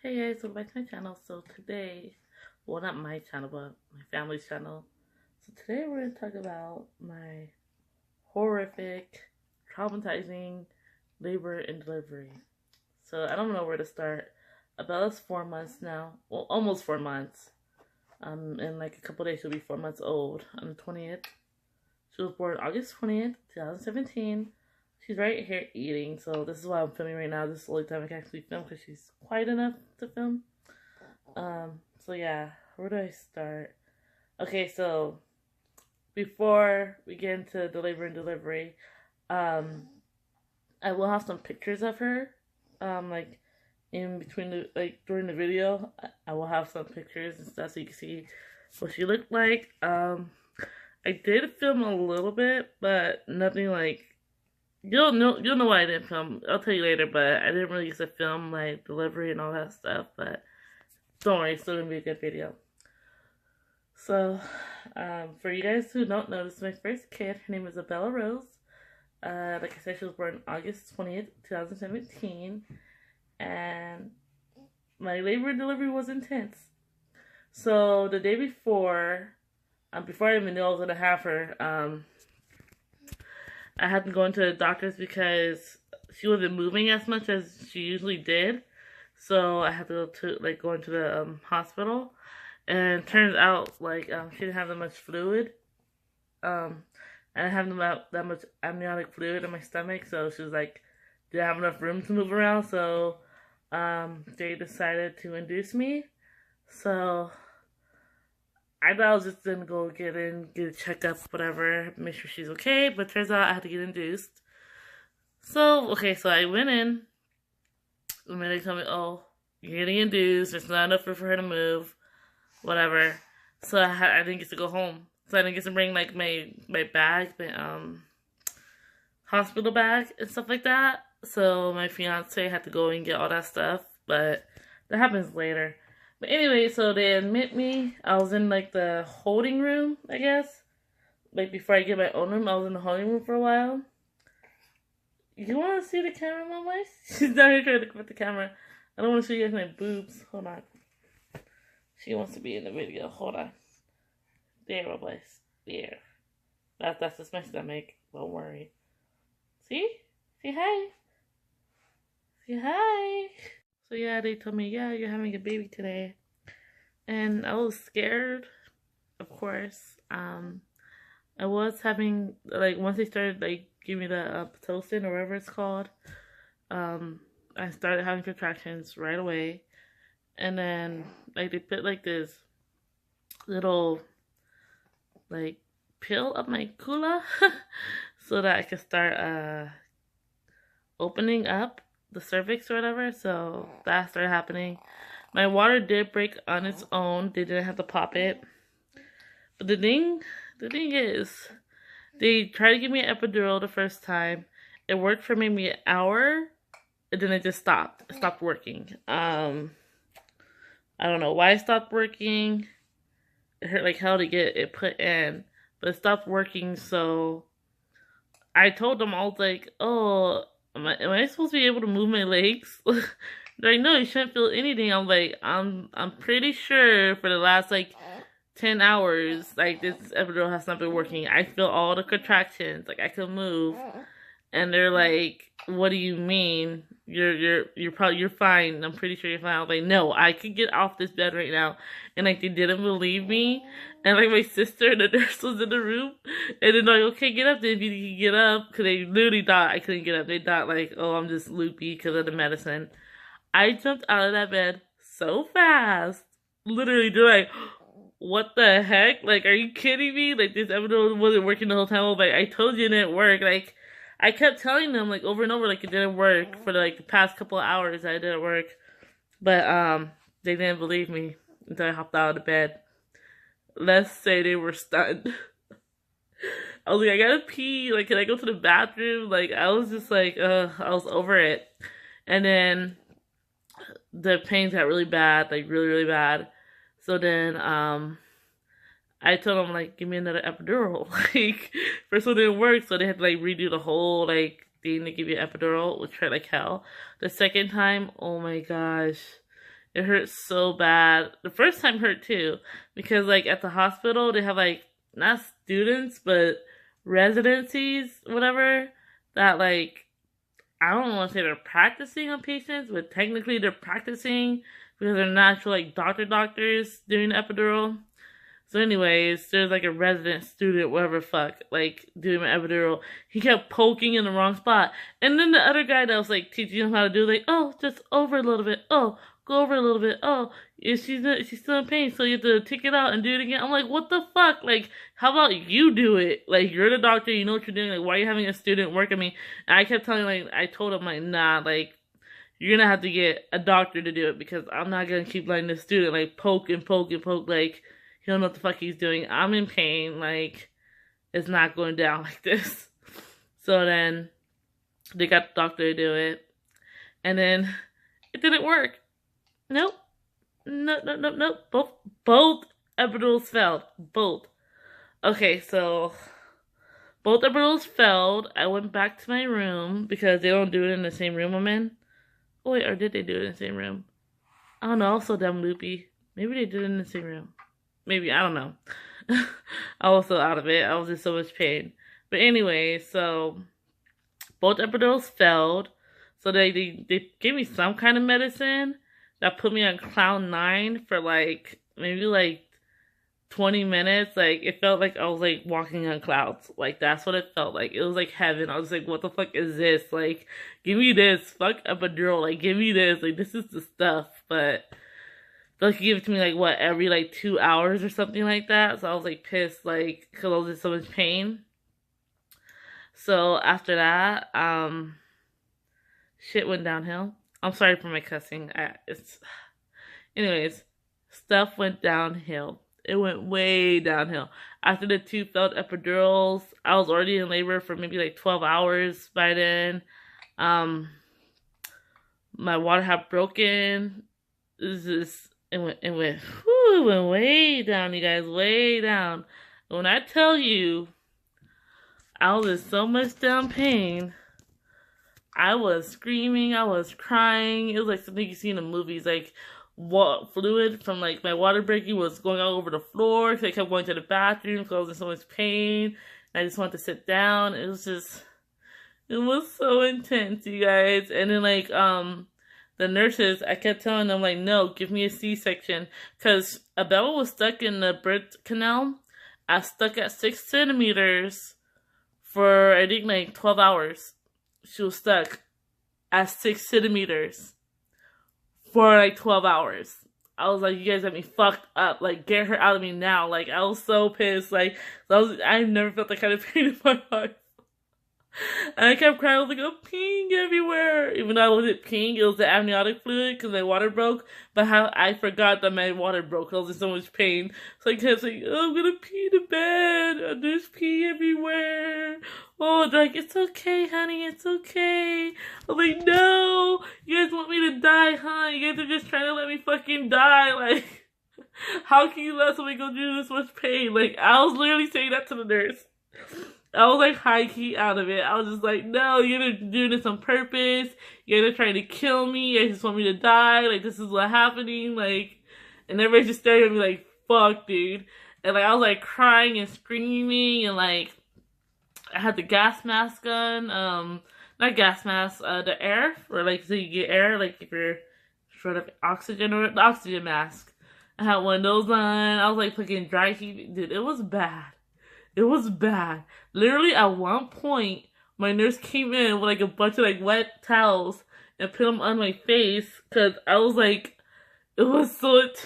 Hey guys, welcome back to my channel. So today, well, not my channel, but my family's channel. So today we're going to talk about my horrific, traumatizing labor and delivery. So I don't know where to start. Abella's 4 months now. Well, almost 4 months. In like a couple days she'll be 4 months old on the 20th. She was born August 20th, 2017. She's right here eating, so this is why I'm filming right now. This is the only time I can actually film because she's quiet enough to film. So yeah, where do I start? Okay, so before we get into the labor and delivery, I will have some pictures of her. Like in between during the video, I will have some pictures and stuff so you can see what she looked like. I did film a little bit, but nothing like. You'll know why I didn't film. I'll tell you later, but I didn't really get to film like delivery and all that stuff. But don't worry, it's still gonna be a good video. So, for you guys who don't know, this is my first kid. Her name is Abella Rose. Like I said, she was born August 20th, 2017, and my labor and delivery was intense. So the day before I even knew I was gonna have her, I had to go into the doctor's because she wasn't moving as much as she usually did. So I had to go into the hospital, and it turns out she didn't have that much fluid. I didn't have that much amniotic fluid in my stomach, so she was like, didn't have enough room to move around. So they decided to induce me. So I thought I was just gonna go get a checkup, whatever, make sure she's okay, but turns out I had to get induced. So, okay, so I went in, and then they told me, oh, you're getting induced, there's not enough room for her to move, whatever. So I didn't get to go home. So I didn't get to bring, like, my bag, my, hospital bag and stuff like that. So my fiance had to go and get all that stuff, but that happens later. But anyway, so they admit me. I was in like the holding room, I guess. Like before I get my own room, I was in the holding room for a while. You want to see the camera, Mom? She's down here trying to put the camera. I don't want to show you guys my boobs. Hold on. She wants to be in the video. Hold on. There, my boys. There. That's just my stomach. Don't worry. See? Say hi. Say hi. So yeah, they told me, yeah, you're having a baby today. And I was scared, of course. I was having, once they started, giving me the Pitocin or whatever it's called, I started having contractions right away. And then, they put, this little, pill up my coola so that I could start, opening up the cervix or whatever, so that started happening. My water did break on its own. They didn't have to pop it. But the thing is, they tried to give me an epidural the first time. It worked for maybe an hour, and then it just stopped. It stopped working. I don't know why it stopped working. It hurt like hell to get it put in, but it stopped working, so I told them, I was like, oh, am I supposed to be able to move my legs? They're like, no, you shouldn't feel anything. I'm like, I'm pretty sure for the last 10 hours, this epidural has not been working. I feel all the contractions, I can move. And they're like, what do you mean? You're fine. I'm pretty sure you're fine. I was like, no, I could get off this bed right now. And they didn't believe me. And my sister and the nurse was in the room. And then okay, get up then if you can get up. Because they literally thought I couldn't get up. They thought oh, I'm just loopy because of the medicine. I jumped out of that bed so fast. Literally, they're like, what the heck? Are you kidding me? This epidural wasn't working the whole time. I was like, I told you it didn't work. I kept telling them over and over it didn't work for the past couple of hours that it didn't work. But they didn't believe me until I hopped out of the bed. Let's say they were stunned. I was like, I gotta pee, can I go to the bathroom? I was just I was over it. And then the pains got really bad, really, really bad. So then I told them, give me another epidural. First one didn't work, so they had to, redo the whole, thing to give you an epidural, which hurt like hell. The second time, oh my gosh. It hurt so bad. The first time hurt too, because like at the hospital they have like not students but residencies, whatever, that like I don't want to say they're practicing on patients, but technically they're practicing because they're not actual like doctors doing the epidural. So anyways, there's like a resident student, whatever fuck, like doing my epidural. He kept poking in the wrong spot. And then the other guy that was like teaching him how to do, like, oh, just over a little bit. Oh, go over a little bit. Oh, she's still in pain, so you have to take it out and do it again. I'm like, what the fuck? Like, how about you do it? Like, you're the doctor, you know what you're doing. Like, why are you having a student work at me? And I kept telling, like, I told him, like, nah, like, you're gonna have to get a doctor to do it because I'm not gonna keep letting the student, like, poke and poke and poke, like, he don't know what the fuck he's doing. I'm in pain. Like, it's not going down like this. So then, they got the doctor to do it. And then, it didn't work. Nope. Nope. Both epidurals failed. Both. Okay, so, both epidurals failed. I went back to my room because they don't do it in the same room I'm in. Oh, wait, or did they do it in the same room? I don't know. I was so damn loopy. Maybe they did it in the same room. Maybe, I don't know. I was so out of it. I was in so much pain. But anyway, so both epidurals failed. So they gave me some kind of medicine that put me on cloud 9 for like maybe like 20 minutes. Like it felt like I was like walking on clouds. Like that's what it felt like. It was like heaven. I was like, what the fuck is this? Like, give me this. Fuck epidural. Like, give me this. Like, this is the stuff. But they like give it to me like what, every like 2 hours or something like that. So I was like pissed, like, because I was in so much pain. So after that, shit went downhill. I'm sorry for my cussing. Anyways, stuff went downhill. It went way downhill. After the 2 failed epidurals, I was already in labor for maybe like 12 hours by then. My water had broken. It went way down, you guys, way down. When I tell you, I was in so much damn pain. I was screaming, I was crying. It was like something you see in the movies, like fluid from like my water breaking was going all over the floor because I kept going to the bathroom because I was in so much pain. And I just wanted to sit down. It was so intense, you guys. And then like the nurses, I kept telling them, like, no, give me a C-section. Because Abella was stuck in the birth canal. I was stuck at 6 centimeters for, I think, like 12 hours. She was stuck at 6 centimeters for, like, 12 hours. I was like, you guys got me fucked up. Like, get her out of me now. Like, I was so pissed. Like, I've never felt that kind of pain in my life. And I kept crying. I was like, I'm peeing everywhere. Even though I wasn't peeing, it was the amniotic fluid because my water broke. But how I forgot that my water broke. I was in so much pain. So I kept saying, oh, I'm gonna pee the bed. And there's pee everywhere. Oh, they're like, it's okay, honey. It's okay. I'm like, no. You guys want me to die, huh? You guys are just trying to let me fucking die. Like, how can you let somebody go through this much pain? Like, I was literally saying that to the nurse. I was like high key out of it. I was just like, no, you're gonna do this on purpose. You're gonna try to kill me. You just want me to die. Like, this is what's happening. Like, and everybody just staring at me like, fuck, dude. And like, I was like crying and screaming and like, I had the gas mask on. Not gas mask, the air, or like, so you get air, like if you're short of oxygen, or the oxygen mask. I had one of those on. I was like fucking dry heaving. Dude, it was bad. It was bad. Literally, at one point, my nurse came in with like a bunch of like wet towels and put them on my face because I was like, it was so intense.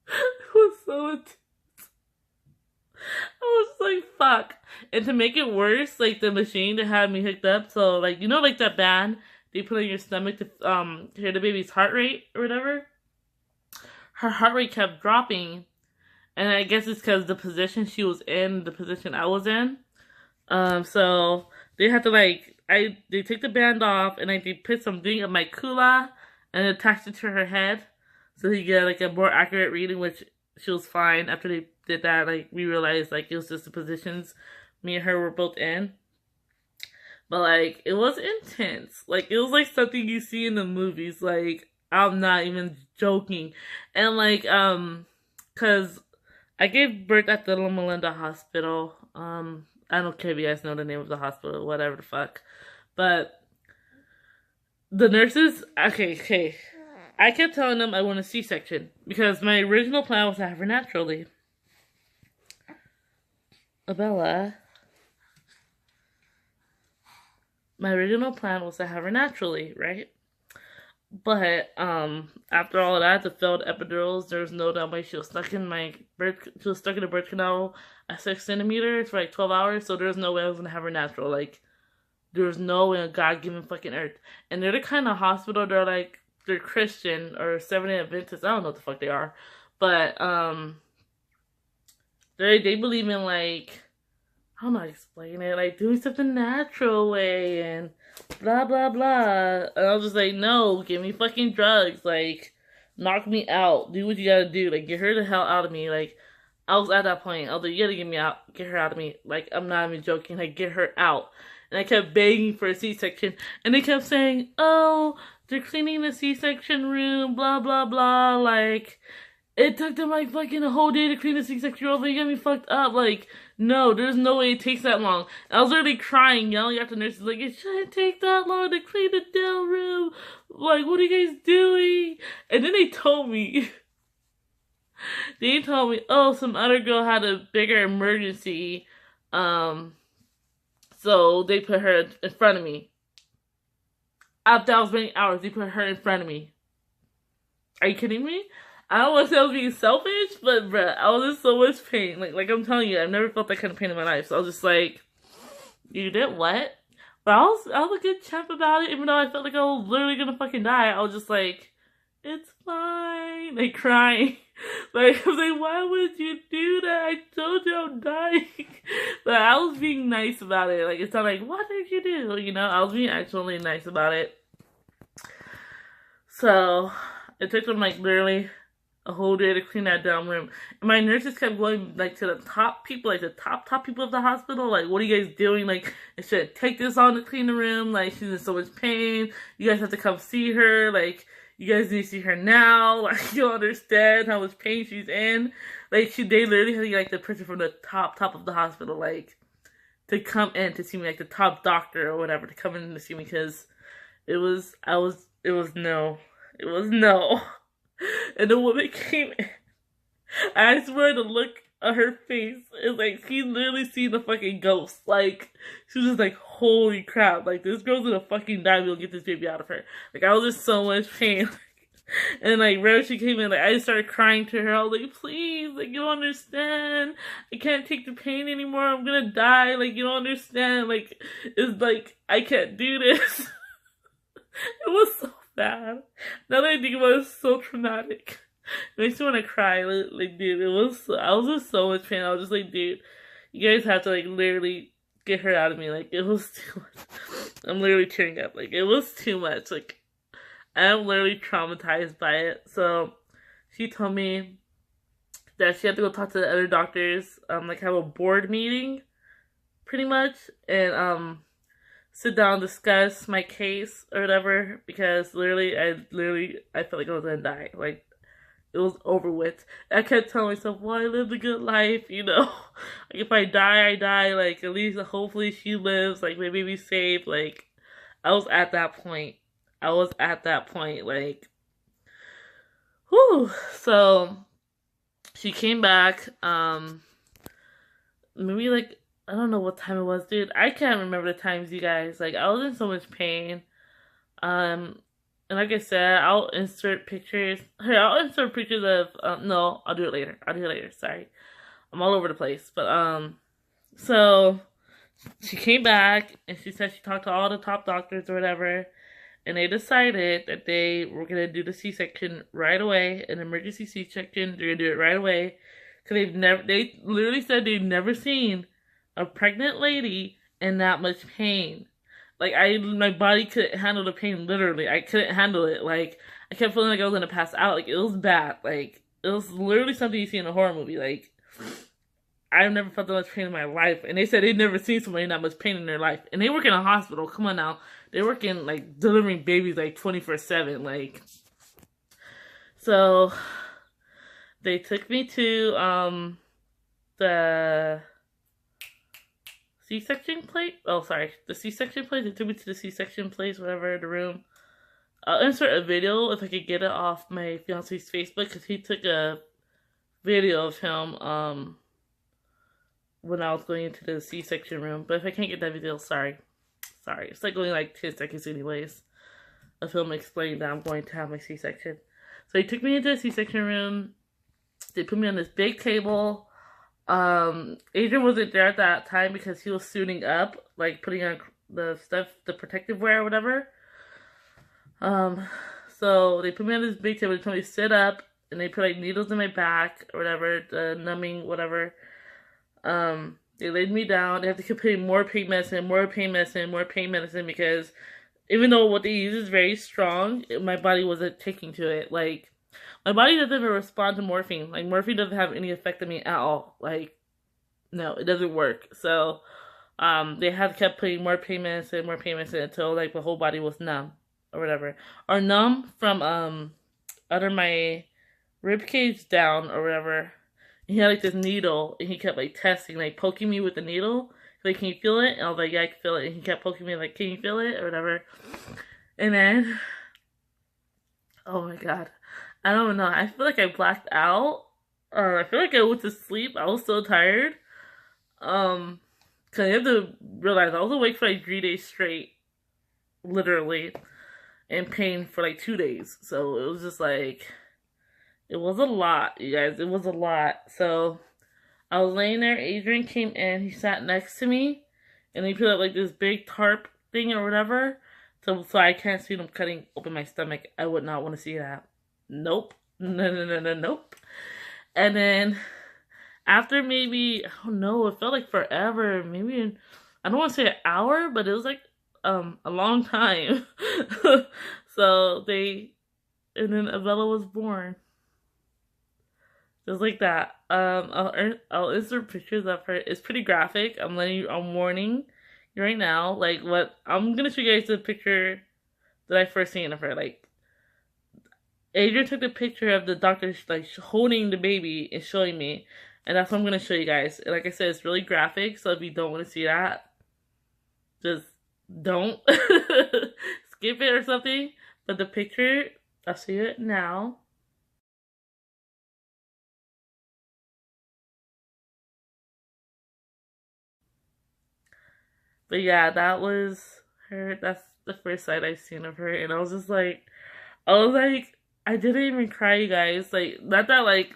It was so intense. I was just like, fuck. And to make it worse, like the machine that had me hooked up, so like, you know, like that band they put on your stomach to hear the baby's heart rate or whatever? Her heart rate kept dropping. And I guess it's because the position she was in, the position I was in. So they had to like, they take the band off and like they put something on my kula and attached it to her head. So he get like a more accurate reading, which she was fine. After they did that, like we realized like it was just the positions me and her were both in. But like, it was intense. Like, it was like something you see in the movies. Like, I'm not even joking. And like, cause I gave birth at the Loma Linda Hospital. I don't care if you guys know the name of the hospital, whatever the fuck. But the nurses, okay. I kept telling them I want a C-section because my original plan was to have her naturally. Abella. My original plan was to have her naturally, right? But after all of that, the failed epidurals, there was no doubt why she was stuck in the birth canal at 6 centimeters for like 12 hours. So there was no way I was gonna have her natural. Like, there was no way on God-given fucking earth. And they're the kind of hospital, they're Christian or Seventh-day Adventist. I don't know what the fuck they are, but they believe in, like, I don't know how to explain it, like doing stuff the natural way and blah blah blah. And I was just like, no, give me fucking drugs, like knock me out, do what you gotta do, like get her the hell out of me. Like, I was at that point. I was like, you gotta get her out of me. Like, I'm not even joking, like get her out. And I kept begging for a C-section, and they kept saying, oh, they're cleaning the C-section room, blah blah blah. Like, it took them like fucking a whole day to clean the C-section room. They got me fucked up. Like, no, there's no way it takes that long. I was literally crying, yelling at the nurses, like, it shouldn't take that long to clean the damn room. Like, what are you guys doing? And then they told me, oh, some other girl had a bigger emergency. So they put her in front of me. After I was many hours, they put her in front of me. Are you kidding me? I don't want to say I was being selfish, but bruh, I was in so much pain. Like I'm telling you, I've never felt that kind of pain in my life. So I was just like, you did what? But I was a good champ about it, even though I felt like I was literally gonna fucking die. I was just like, it's fine. Like, crying. Like, I was like, why would you do that? I told you I'm dying. But I was being nice about it. Like, it's not like, what did you do? You know, I was being actually nice about it. So, it took them, like, literally a whole day to clean that damn room. And my nurses kept going, like, to the top people, like, the top people of the hospital. Like, what are you guys doing? Like, it should take this on to clean the room. Like, she's in so much pain. You guys have to come see her. Like, you guys need to see her now. Like, you don't understand how much pain she's in. Like, they literally had to get, like, the person from the top of the hospital, like, to come in to see me, like, the top doctor or whatever, to come in to see me, because it was no. And the woman came in. I swear the look on her face is like, she literally seen the fucking ghost. Like, she was just like, holy crap, like, this girl's gonna fucking die, we'll get this baby out of her. Like, I was in so much pain. And like, right when she came in, like, I just started crying to her. I was like, please, like, you don't understand. I can't take the pain anymore. I'm gonna die. Like, you don't understand. Like, it's like, I can't do this. It was so bad. Now that I think about it, it's so traumatic. It makes me want to cry. Like, dude, I was in so much pain. I was just like, dude, you guys have to, like, literally get her out of me. Like, it was too much. I'm literally tearing up. Like, it was too much. Like, I'm literally traumatized by it. So, she told me that she had to go talk to the other doctors, like, have a board meeting, pretty much, and, sit down, discuss my case, or whatever, because I felt like I was gonna die. Like, it was over with. I kept telling myself, well, I lived a good life, you know. Like, if I die, I die. Like, at least, hopefully, she lives. Like, my baby's safe. Like, I was at that point. Like, whew. So, she came back, maybe, like, I don't know what time it was, dude. I can't remember the times, you guys. Like, I was in so much pain. And like I said, I'll insert pictures. Here, I'll insert pictures of, no, I'll do it later. Sorry. I'm all over the place. But, so, she came back, and she said she talked to all the top doctors or whatever, and they decided that they were going to do the C-section right away, an emergency C-section. They're going to do it right away. Because they literally said they've never seen a pregnant lady in that much pain. Like, my body couldn't handle the pain, literally. I couldn't handle it. Like, I kept feeling like I was gonna pass out. Like, it was bad. Like, it was literally something you see in a horror movie. Like, I've never felt that much pain in my life. And they said they'd never seen somebody in that much pain in their life. And they work in a hospital. Come on now. They work in, like, delivering babies, like, 24/7. Like, So they took me to the C-section place. Oh, sorry, the C-section place. They took me to the C-section place, whatever, the room. I'll insert a video if I could get it off my fiance's Facebook, because he took a video of him when I was going into the C-section room. But if I can't get that video, sorry. It's like only like 10 seconds anyways of him explaining that I'm going to have my C-section. So he took me into the C-section room. They put me on this big table. Adrian wasn't there at that time because he was suiting up, like putting on the stuff, the protective wear or whatever. So they put me on this big table. They told me to sit up, and they put like needles in my back or whatever, the numbing, whatever. They laid me down. They have to keep putting more pain medicine because even though what they use is very strong, my body wasn't taking to it. Like, my body doesn't even respond to morphine. Like, morphine doesn't have any effect on me at all. Like, no, it doesn't work. So, they had kept putting more pain medicine until, like, the whole body was numb or whatever. Or numb from, under my rib cage down or whatever. And he had, like, this needle, and he kept, like, testing, like, poking me with the needle. Like, can you feel it? And I was like, yeah, I can feel it. And he kept poking me, like, can you feel it? Or whatever. And then, oh my god. I don't know. I feel like I blacked out. I feel like I went to sleep. I was so tired. Cause you have to realize I was awake for like 3 days straight. Literally. In pain for like 2 days. So it was just like, it was a lot, you guys. It was a lot. So I was laying there. Adrian came in. He sat next to me. And he put up like this big tarp thing or whatever. So I can't see them cutting open my stomach. I would not want to see that. Nope. Nope. And then after maybe, I don't know, it felt like forever. Maybe, I don't want to say an hour, but it was like a long time. So and then Avella was born. Just like that. I'll insert pictures of her. It's pretty graphic. I'm warning you right now. Like, what, I'm gonna show you guys the picture that I first seen of her. Like, Adrian took the picture of the doctor, like, holding the baby and showing me. And that's what I'm going to show you guys. And like I said, it's really graphic. So if you don't want to see that, just don't. Skip it or something. But the picture, I'll show you it now. But yeah, that was her. That's the first sight I've seen of her. And I was like, I didn't even cry, you guys. Like, not that, like,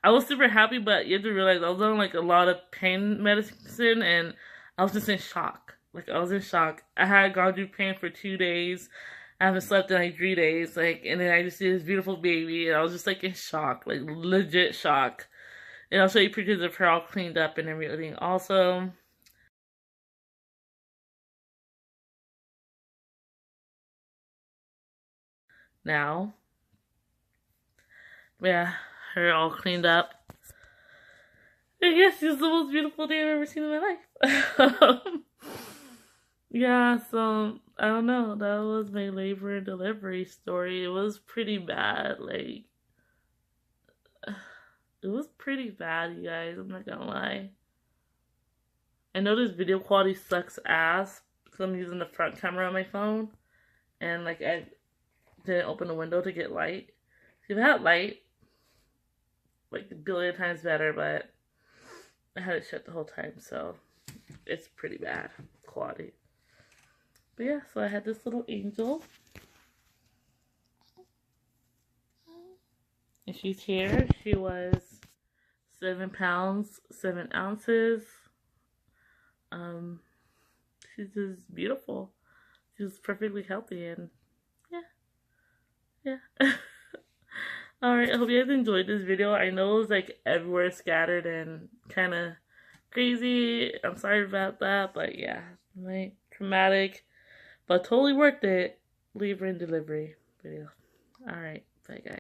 I was super happy, but you have to realize I was on, like, a lot of pain medicine, and I was just in shock. Like, I was in shock. I had gone through pain for 2 days. I haven't slept in, like, 3 days. Like, and then I just see this beautiful baby, and I was just, like, in shock. Like, legit shock. And I'll show you pictures of her all cleaned up and everything also. Now. Yeah, her all cleaned up. And yes, it's the most beautiful day I've ever seen in my life. Yeah, so, I don't know. That was my labor and delivery story. It was pretty bad. Like, it was pretty bad, you guys. I'm not gonna lie. I know this video quality sucks ass because I'm using the front camera on my phone. And, like, I didn't open the window to get light. If I had light, like, a billion times better, but I had it shut the whole time, so it's pretty bad quality. But yeah, so I had this little angel. And she's here. She was 7 pounds, 7 ounces. She's just beautiful. She's perfectly healthy, and yeah. Alright, I hope you guys enjoyed this video. I know it was like everywhere scattered and kind of crazy. I'm sorry about that, but yeah, like traumatic, but totally worth it. Labor and delivery video. Alright, bye guys.